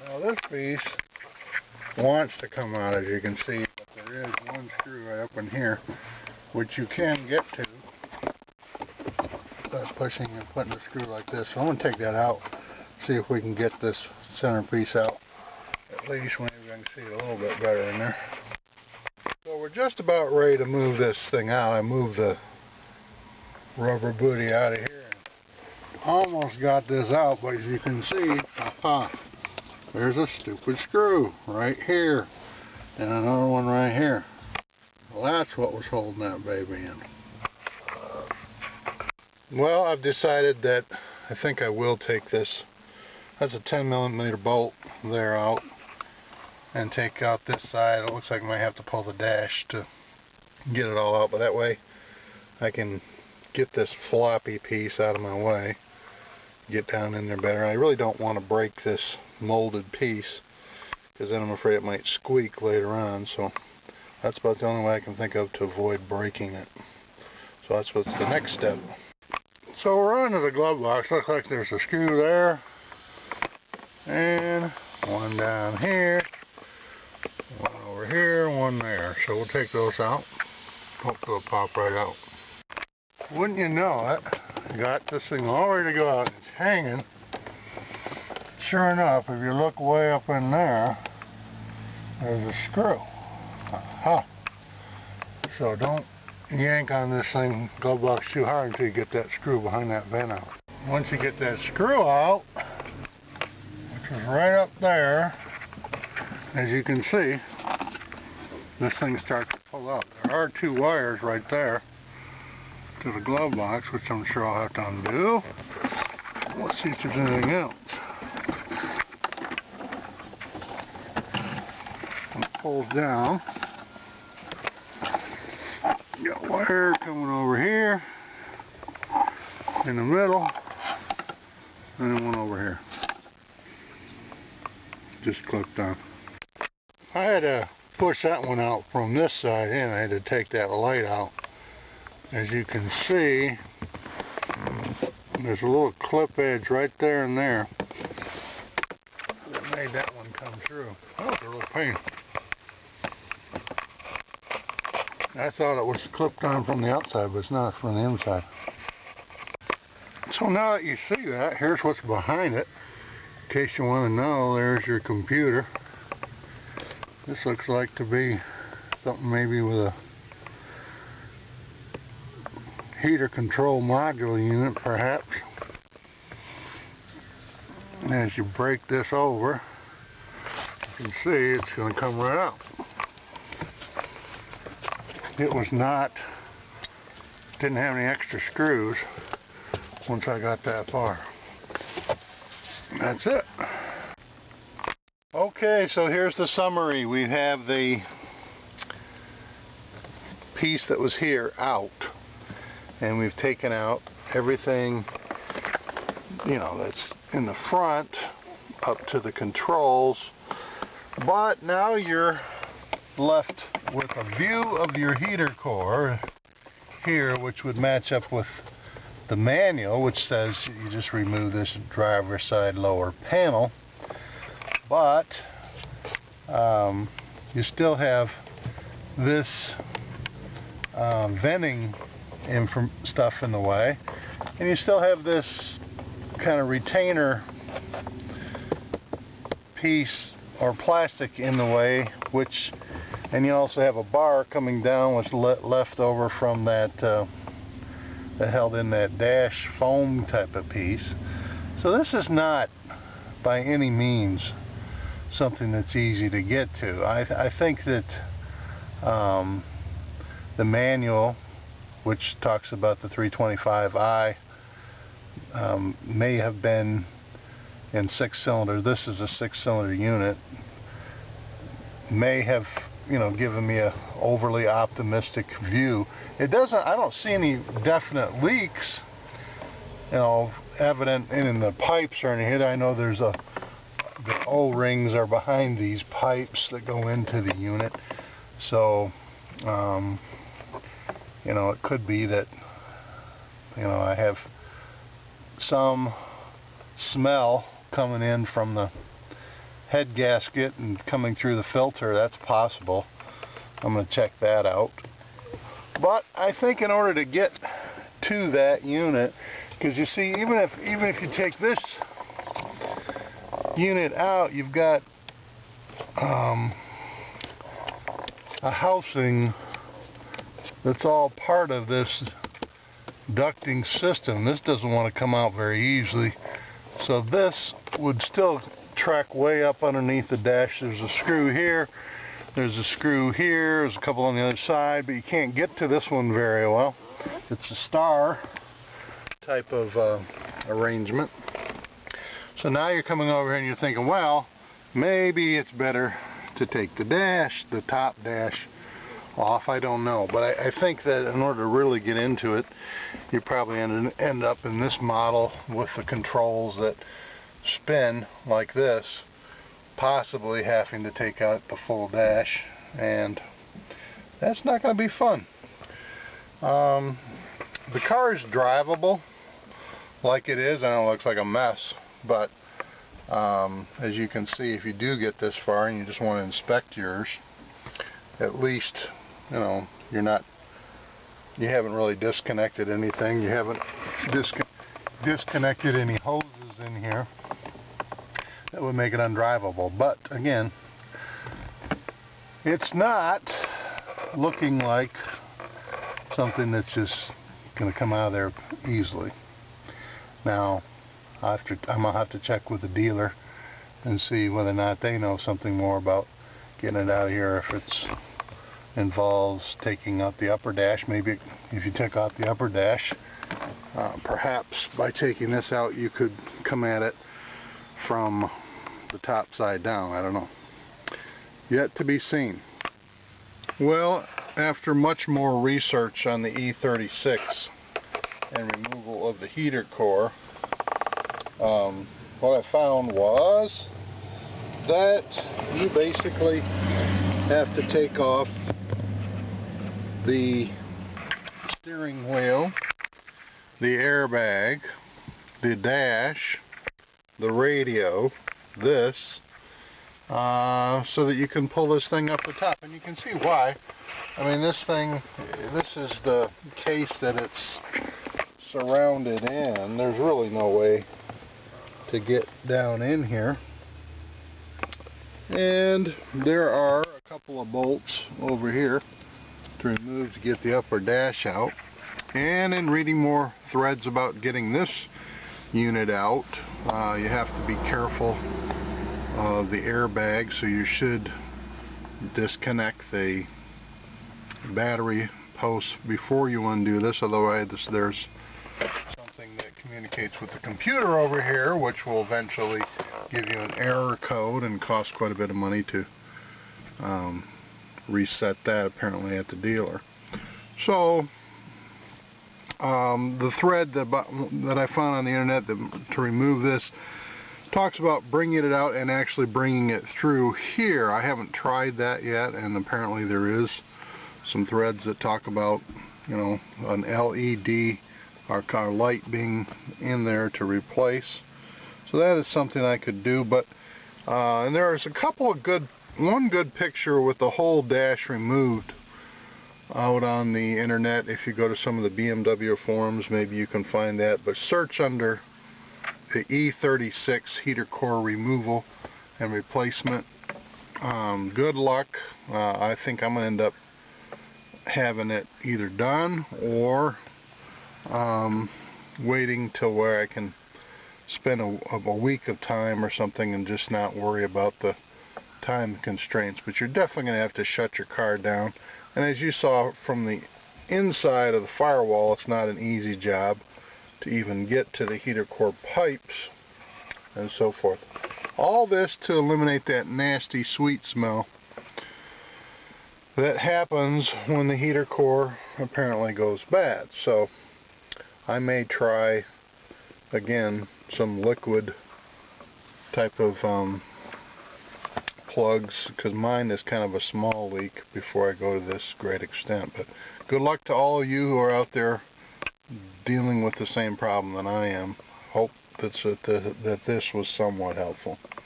Now this piece wants to come out, as you can see, but there is one screw right up in here which you can get to by pushing and putting the screw like this. So I'm going to take that out, see if we can get this center piece out. At least maybe I can see it a little bit better in there. So we're just about ready to move this thing out. I moved the rubber booty out of here. Almost got this out, but as you can see, there's a stupid screw right here and another one right here. Well, that's what was holding that baby in. Well, I've decided that I think I will take this, that's a 10mm bolt there, out and take out this side. It looks like I might have to pull the dash to get it all out, but that way I can get this floppy piece out of my way, get down in there better. I really don't want to break this molded piece because then I'm afraid it might squeak later on, so that's about the only way I can think of to avoid breaking it. So that's what's the next step. So we're onto the glove box. Looks like there's a screw there and one down here, one over here, one there. So we'll take those out. Hopefully it'll pop right out. Wouldn't you know it, I got this thing all ready to go out. It's hanging. Sure enough, if you look way up in there, there's a screw. Aha. So don't yank on this thing, glove box, too hard until you get that screw behind that vent out. Once you get that screw out, which is right up there, as you can see, this thing starts to pull out. There are two wires right there to the glove box, which I'm sure I'll have to undo. Let's see if there's anything else. It pulls down. Got wire coming over here in the middle, and then one over here. Just clipped on. I had to push that one out from this side in. I had to take that light out. As you can see, there's a little clip edge right there and there that made that one come through. That was a real pain. I thought it was clipped on from the outside, but it's not, from the inside. So now that you see that, here's what's behind it. In case you want to know, there's your computer. This looks like to be something maybe with a heater control module unit, perhaps. And as you break this over, you can see it's going to come right out. It was not, didn't have any extra screws once I got that far. That's it. Okay, so here's the summary. We have the piece that was here out, and we've taken out everything, you know, that's in the front up to the controls. But now you're left with a view of your heater core here, which would match up with the manual, which says you just remove this driver's side lower panel. But you still have this venting stuff in the way, and you still have this kind of retainer piece or plastic in the way, which, and you also have a bar coming down which left over from that that held in that dash foam type of piece. So this is not by any means something that's easy to get to. I think that the manual, which talks about the 325i, may have been in 6-cylinder. This is a 6-cylinder unit. May have, you know, given me a overly optimistic view. It doesn't, I don't see any definite leaks, you know, evident in the pipes or anything. I know there's the O-rings are behind these pipes that go into the unit. So, you know, it could be that, you know, I have some smell coming in from the head gasket and coming through the filter. That's possible. I'm going to check that out. But I think in order to get to that unit, because you see, even if you take this unit out, you've got a housing that's all part of this ducting system. This doesn't want to come out very easily, so this would still track way up underneath the dash. There's a screw here, there's a screw here, there's a couple on the other side, but you can't get to this one very well. It's a star type of arrangement. So now you're coming over here and you're thinking, well, maybe it's better to take the dash, the top dash, off. I don't know, but I think that in order to really get into it, you probably end up in this model with the controls that spin like this, possibly having to take out the full dash, and that's not going to be fun. The car is drivable like it is. I know it looks like a mess, but as you can see, if you do get this far and you just want to inspect yours, at least, you know, you haven't really disconnected anything. You haven't disconnected any hoses in here that would make it undrivable. But again, it's not looking like something that's just going to come out of there easily. Now, I'm going to have to check with the dealer and see whether or not they know something more about getting it out of here. If it involves taking out the upper dash, maybe if you took out the upper dash, perhaps by taking this out you could come at it from the top side down. I don't know. Yet to be seen. Well, after much more research on the E36 and removal of the heater core, what I found was that you basically have to take off the steering wheel, the airbag, the dash, the radio, this, so that you can pull this thing up the top. And you can see why. I mean, this is the case that it's surrounded in. There's really no way to get down in here. And there are a couple of bolts over here to remove to get the upper dash out. And in reading more threads about getting this unit out, you have to be careful of the airbag, so you should disconnect the battery post before you undo this. Otherwise there's something that communicates with the computer over here, which will eventually give you an error code and cost quite a bit of money to reset that, apparently, at the dealer. So the thread that I found on the internet to remove this talks about bringing it out and actually bringing it through here. I haven't tried that yet, and apparently there is some threads that talk about, you know, an LED or light being in there to replace. So that is something I could do. But and there's a couple of one good picture with the whole dash removed out on the internet. If you go to some of the BMW forums, maybe you can find that, but search under the E36 heater core removal and replacement. Good luck. I think I'm gonna end up having it either done or waiting till where I can spend a week of time or something and just not worry about the time constraints. But you're definitely going to have to shut your car down, and as you saw from the inside of the firewall, it's not an easy job to even get to the heater core pipes and so forth. All this to eliminate that nasty sweet smell that happens when the heater core apparently goes bad. So I may try again some liquid type of plugs, because mine is kind of a small leak, before I go to this great extent. But good luck to all of you who are out there dealing with the same problem that I am. Hope that this was somewhat helpful.